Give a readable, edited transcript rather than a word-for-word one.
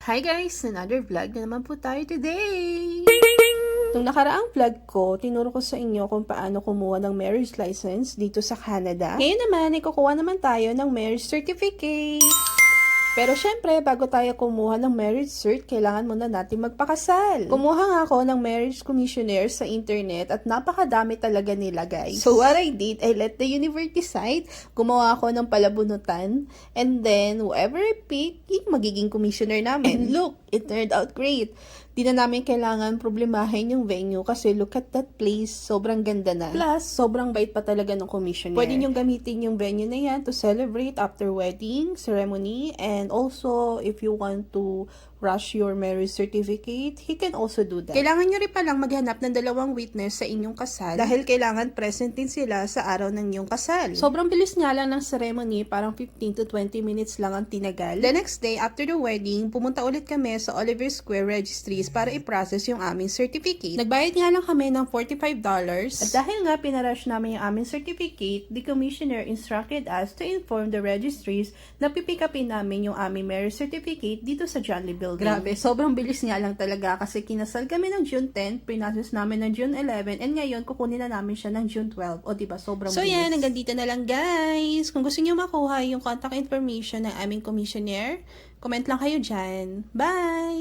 Hi guys! Another vlog na naman po tayo today! Nung nakaraang vlog ko, tinuro ko sa inyo kung paano kumuha ng marriage license dito sa Canada. Ngayon naman, ikukuha naman tayo ng marriage certificate. Pero syempre, bago tayo kumuha ng marriage cert, kailangan muna natin magpakasal. Kumuha nga ako ng marriage commissioner sa internet at napakadami talaga nila guys. So what I did, I let the universe decide. Gumawa ako ng palabunutan. And then, whoever I pick, yung magiging commissioner namin. And look, it turned out great. Di na namin kailangan problemahin yung venue kasi look at that place, sobrang ganda na. Plus, sobrang bait pa talaga ng commissioner. Pwede niyong gamitin yung venue na yan to celebrate after wedding, ceremony, and also if you want to rush your marriage certificate, he can also do that. Kailangan nyo rin palang maghanap ng dalawang witness sa inyong kasal dahil kailangan present din sila sa araw ng inyong kasal. Sobrang bilis nga lang ng ceremony, parang 15 to 20 minutes lang ang tinagal. The next day, after the wedding, pumunta ulit kami sa Oliver Square Registries para i-process yung aming certificate. Nagbayad nga lang kami ng $45. At dahil nga pinarush namin yung aming certificate, the commissioner instructed us to inform the registries na pipick upin namin yung aming marriage certificate dito sa John Lee Building. Grabe, sobrang bilis nga lang talaga kasi kinasal kami ng June 10, pinasos namin ng June 11, and ngayon kukunin na namin siya ng June 12. O diba, sobrang bilis. So yan, hanggang dito na lang guys. Kung gusto niyo makuha yung contact information ng aming commissioner, comment lang kayo dyan. Bye!